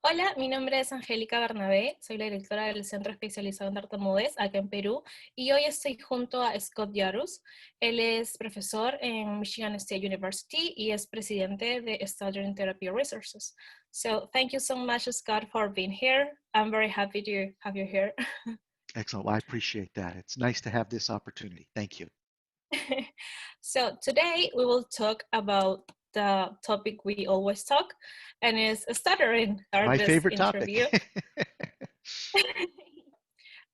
Hola, mi nombre es Angélica Bernabé, soy la directora del Centro Especializado en Tartamudez acá en Perú y hoy estoy junto a Scott Yaruss. Él es profesor en Michigan State University y es presidente de Stuttering Therapy Resources. So thank you so much, Scott, for being here. I'm very happy to have you here. Excellent. Well, I appreciate that. It's nice to have this opportunity. Thank you. So today we will talk about the topic we always talk, and is stuttering. Start My this favorite interview. topic.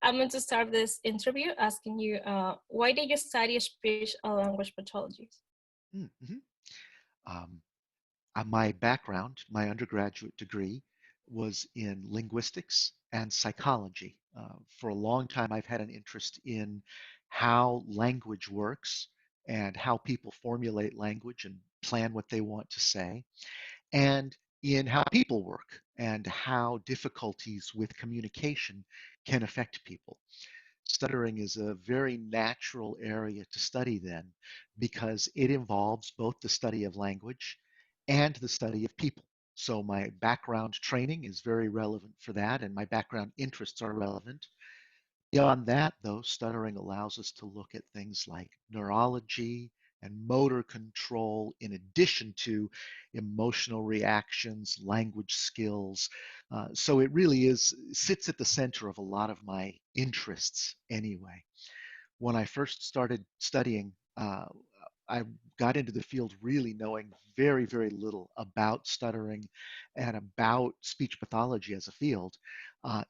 I'm going to start this interview asking you, why did you study speech and language pathology? Mhm. Um, my background, my undergraduate degree, was in linguistics and psychology. For a long time, I've had an interest in how language works and how people formulate language and plan what they want to say, and in how people work and how difficulties with communication can affect people. Stuttering is a very natural area to study then because it involves both the study of language and the study of people. So my background training is very relevant for that, and my background interests are relevant. Beyond that, though, stuttering allows us to look at things like neurology and motor control, in addition to emotional reactions, language skills. So it really sits at the center of a lot of my interests anyway. When I first started studying, I got into the field really knowing very, very little about stuttering and about speech pathology as a field.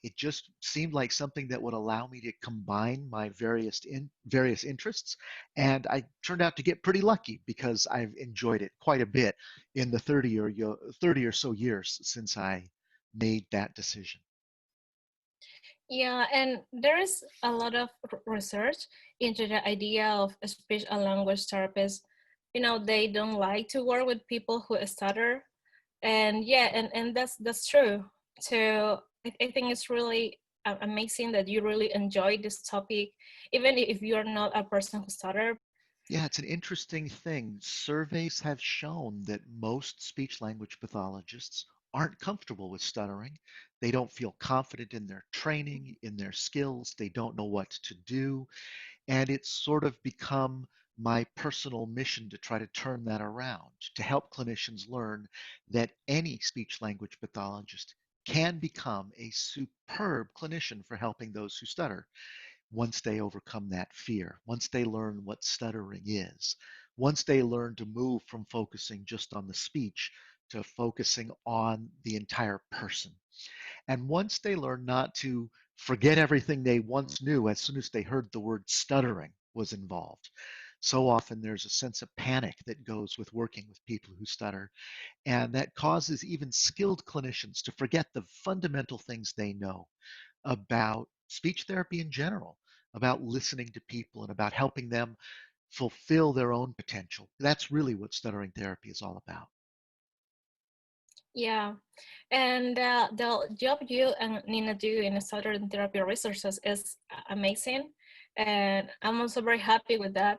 It just seemed like something that would allow me to combine my various interests, and I turned out to get pretty lucky because I've enjoyed it quite a bit in the 30 or so years since I made that decision. Yeah, and there is a lot of research into the idea of speech and language therapists. You know, they don't like to work with people who stutter, and yeah, and that's true. So I think it's really amazing that you really enjoy this topic, even if you're not a person who stutter. Yeah, it's an interesting thing. Surveys have shown that most speech language pathologists aren't comfortable with stuttering. They don't feel confident in their training, in their skills. They don't know what to do. And it's sort of become my personal mission to try to turn that around, to help clinicians learn that any speech language pathologist can become a superb clinician for helping those who stutter once they overcome that fear, once they learn what stuttering is, once they learn to move from focusing just on the speech to focusing on the entire person. And once they learn not to forget everything they once knew as soon as they heard the word stuttering was involved. So often there's a sense of panic that goes with working with people who stutter, and that causes even skilled clinicians to forget the fundamental things they know about speech therapy in general, about listening to people and about helping them fulfill their own potential. That's really what stuttering therapy is all about. Yeah, and the job you and Nina do in Stuttering Therapy Resources is amazing, and I'm also very happy with that.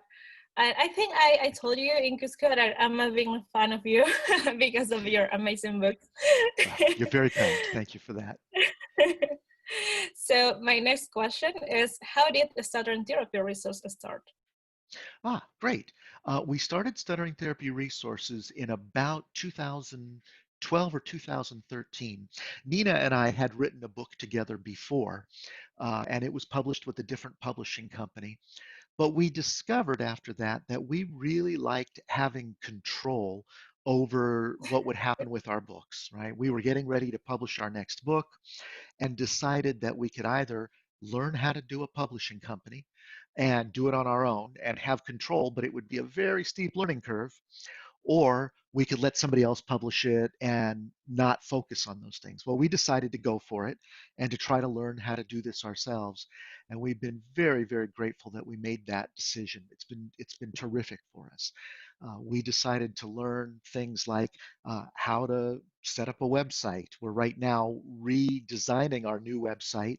I think I told you in Cusco that I'm a big fan of you because of your amazing books. Well, you're very kind. Thank you for that. So my next question is, how did the Stuttering Therapy Resources start? Great. We started Stuttering Therapy Resources in about 2012 or 2013. Nina and I had written a book together before, and it was published with a different publishing company. But we discovered after that we really liked having control over what would happen with our books, right? We were getting ready to publish our next book and decided that we could either learn how to do a publishing company and do it on our own and have control, but it would be a very steep learning curve, or we could let somebody else publish it and not focus on those things. Well, we decided to go for it and to try to learn how to do this ourselves. And we've been very, very grateful that we made that decision. It's been terrific for us. We decided to learn things like how to set up a website. We're right now redesigning our new website,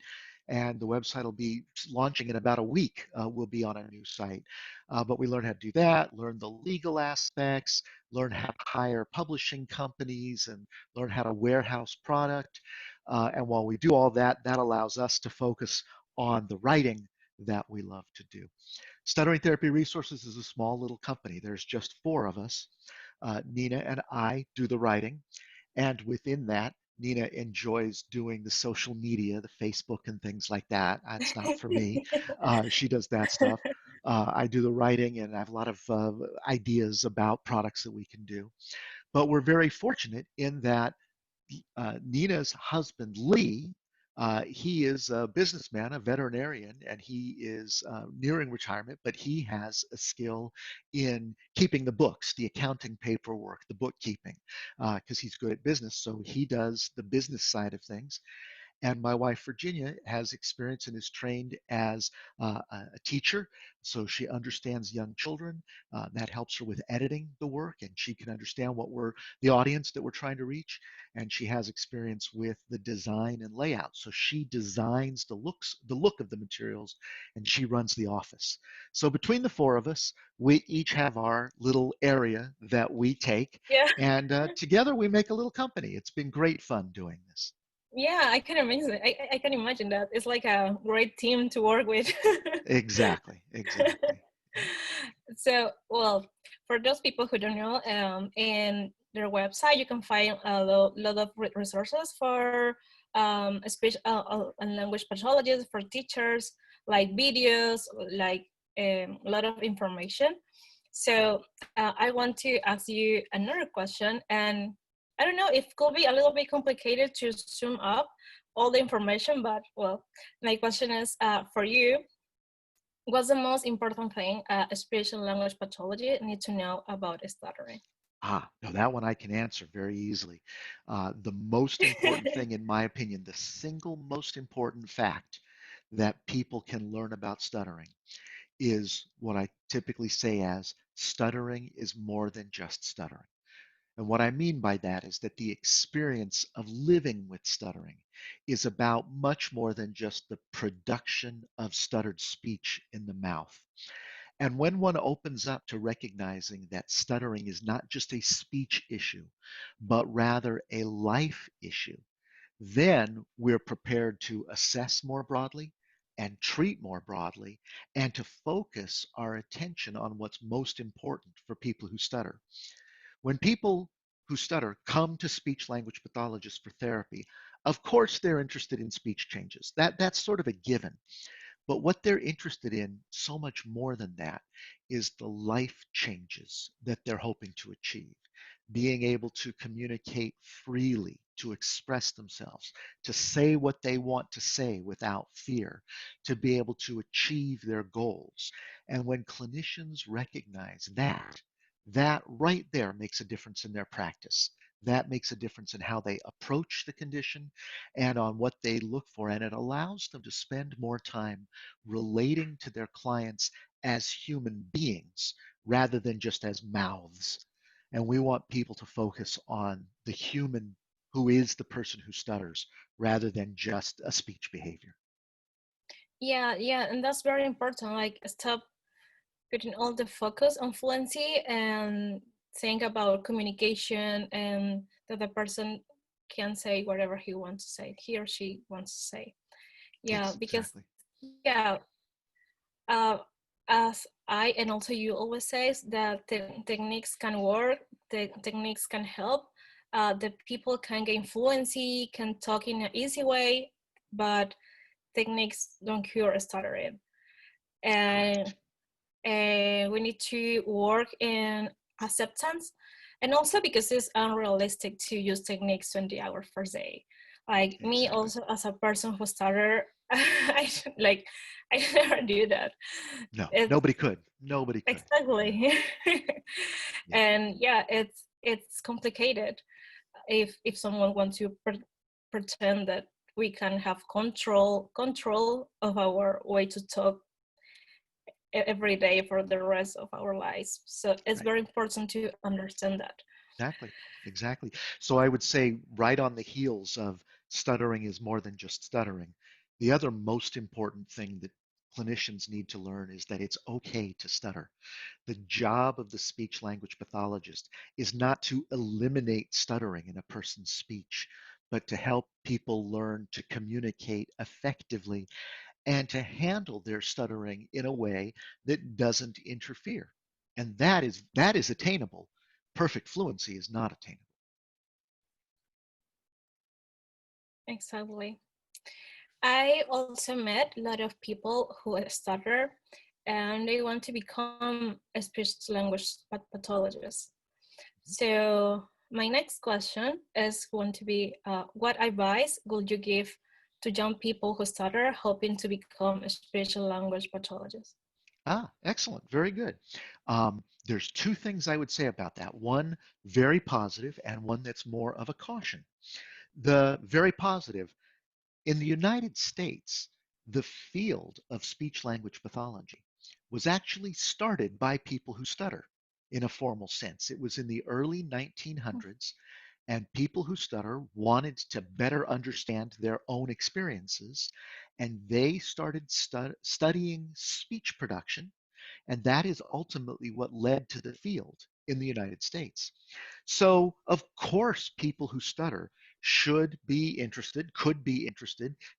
and the website will be launching in about a week. We'll be on a new site. But we learn how to do that, learn the legal aspects, learn how to hire publishing companies, and learn how to warehouse product. And while we do all that, that allows us to focus on the writing that we love to do. Stuttering Therapy Resources is a small little company. There's just four of us. Nina and I do the writing, and within that, Nina enjoys doing the social media, the Facebook and things like that. That's not for me. She does that stuff. I do the writing, and I have a lot of ideas about products that we can do. But we're very fortunate in that Nina's husband, Lee, he is a businessman, a veterinarian, and he is nearing retirement, but he has a skill in keeping the books, the accounting paperwork, the bookkeeping, because he's good at business. So he does the business side of things. And my wife, Virginia, has experience and is trained as a teacher. So she understands young children. That helps her with editing the work, and she can understand the audience that we're trying to reach. And she has experience with the design and layout. So she designs the look of the materials, and she runs the office. So between the four of us, we each have our little area that we take, Yeah, and together we make a little company. It's been great fun doing this. yeah, I can imagine. I can imagine that. It's like a great team to work with. Exactly, exactly. Yeah. So, well, for those people who don't know, in their website, you can find a lot of resources for speech and language pathologists, for teachers, like videos, like a lot of information. So, I want to ask you another question, and I don't know if it could be a little bit complicated to sum up all the information, but well, my question is for you, what's the most important thing a speech and language pathologist need to know about stuttering? No, that one I can answer very easily. The most important thing, in my opinion, the single most important fact that people can learn about stuttering is what I typically say as stuttering is more than just stuttering. And what I mean by that is that the experience of living with stuttering is about much more than just the production of stuttered speech in the mouth. And when one opens up to recognizing that stuttering is not just a speech issue, but rather a life issue, then we're prepared to assess more broadly and treat more broadly and to focus our attention on what's most important for people who stutter. When people who stutter come to speech language pathologists for therapy, of course they're interested in speech changes. That's sort of a given. But what they're interested in, so much more than that, is the life changes that they're hoping to achieve. Being able to communicate freely, to express themselves, to say what they want to say without fear, to be able to achieve their goals. And when clinicians recognize that, that right there makes a difference in their practice. That makes a difference in how they approach the condition and on what they look for. And it allows them to spend more time relating to their clients as human beings rather than just as mouths. And we want people to focus on the human who is the person who stutters rather than just a speech behavior. Yeah, yeah, and that's very important. Like, stop putting all the focus on fluency and think about communication and that the person can say whatever he wants to say, he or she wants to say. Yeah, because Exactly. yeah, uh, as I and also you always says that techniques can work, the techniques can help. The people can gain fluency, can talk in an easy way, but techniques don't cure stuttering. And Correct. we need to work in acceptance, and also because it's unrealistic to use techniques 20 hours per day. Like me Exactly. also as a person who started, I like I never do that. No, It's nobody could. Nobody could. Yeah. exactly. Yeah. And yeah, it's complicated if someone wants to pretend that we can have control of our way to talk every day for the rest of our lives. So it's Right. very important to understand that. Exactly. Exactly. So I would say right on the heels of stuttering is more than just stuttering. The other most important thing that clinicians need to learn is that it's okay to stutter. The job of the speech language pathologist is not to eliminate stuttering in a person's speech, but to help people learn to communicate effectively and to handle their stuttering in a way that doesn't interfere. And that is attainable. Perfect fluency is not attainable. Exactly. I also met a lot of people who stutter and they want to become a speech language pathologist. So my next question is going to be, what advice would you give to young people who stutter hoping to become a speech language pathologist? Excellent. Very good. There's two things I would say about that. One, very positive, and one that's more of a caution. The very positive, in the United States, the field of speech language pathology was actually started by people who stutter in a formal sense. It was in the early 1900s, and people who stutter wanted to better understand their own experiences, and they started studying speech production, and that is ultimately what led to the field in the United States. So, of course, people who stutter could be interested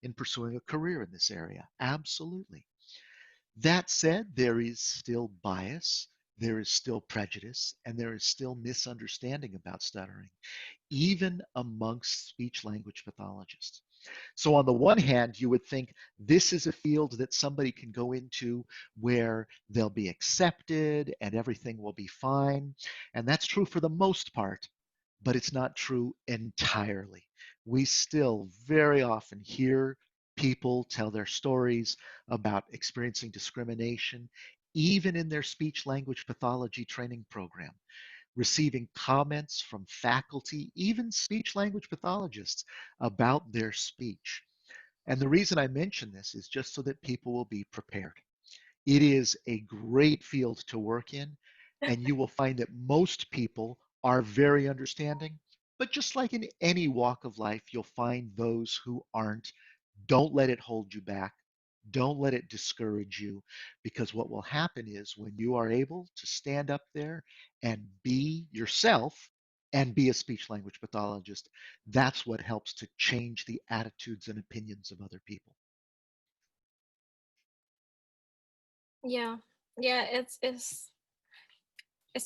in pursuing a career in this area. Absolutely. That said, there is still bias, there is still prejudice, and there is still misunderstanding about stuttering, even amongst speech language pathologists. So, on the one hand, you would think this is a field that somebody can go into where they'll be accepted and everything will be fine. And that's true for the most part, but it's not true entirely. We still very often hear people tell their stories about experiencing discrimination, even in their speech language pathology training program, receiving comments from faculty, even speech language pathologists, about their speech. And the reason I mention this is just so that people will be prepared. It is a great field to work in, and you will find that most people are very understanding. But just like in any walk of life, you'll find those who aren't. Don't let it hold you back. Don't let it discourage you, because what will happen is when you are able to stand up there and be yourself and be a speech language pathologist, that's what helps to change the attitudes and opinions of other people. Yeah, yeah, it's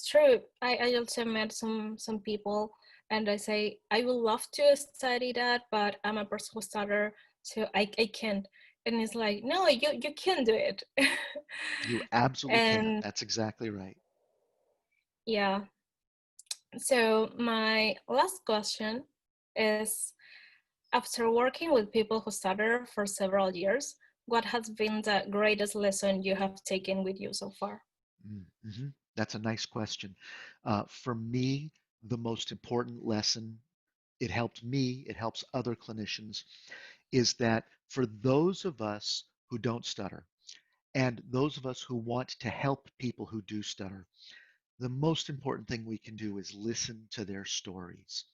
true. I also met some people and I say I would love to study that, but I'm a person who stutter, so I can't. And it's like, no, you can do it. You absolutely can. And That's exactly right. yeah, so my last question is, after working with people who stutter for several years, what has been the greatest lesson you have taken with you so far? Mm-hmm. That's a nice question. For me, the most important lesson, it helped me, it helps other clinicians, is that for those of us who don't stutter and those of us who want to help people who do stutter, the most important thing we can do is listen to their stories.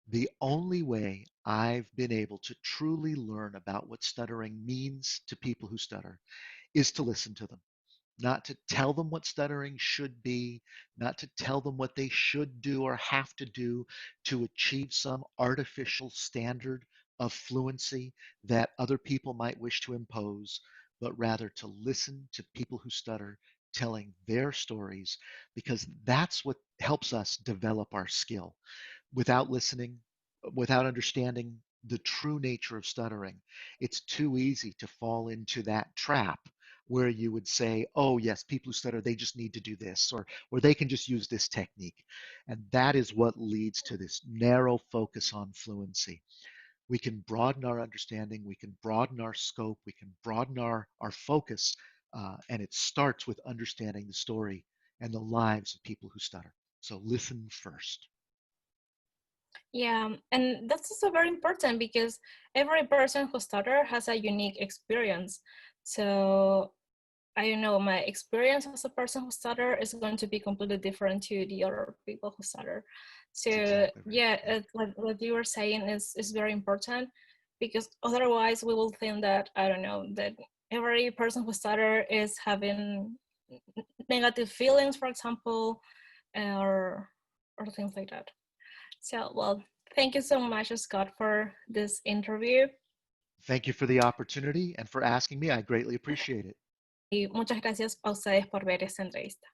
The only way I've been able to truly learn about what stuttering means to people who stutter is to listen to them, not to tell them what stuttering should be, not to tell them what they should do or have to do to achieve some artificial standard of fluency that other people might wish to impose, but rather to listen to people who stutter telling their stories, because that's what helps us develop our skill. Without listening, without understanding the true nature of stuttering, it's too easy to fall into that trap where you would say, oh, yes, people who stutter, they just need to do this, or they can just use this technique. And that is what leads to this narrow focus on fluency. We can broaden our understanding, we can broaden our scope, we can broaden our focus, and it starts with understanding the story and the lives of people who stutter. So listen first. Yeah, and that's also very important because every person who stutter has a unique experience. So I don't know, my experience as a person who stutter is going to be completely different to the other people who stutter. That's So exactly right. yeah, Yeah. what you were saying is very important because otherwise we will think that, I don't know, that every person who stutter is having negative feelings, for example, or things like that. So, well, thank you so much, Scott, for this interview. Thank you for the opportunity and for asking me. I greatly appreciate it. Y muchas gracias a ustedes por ver esta entrevista.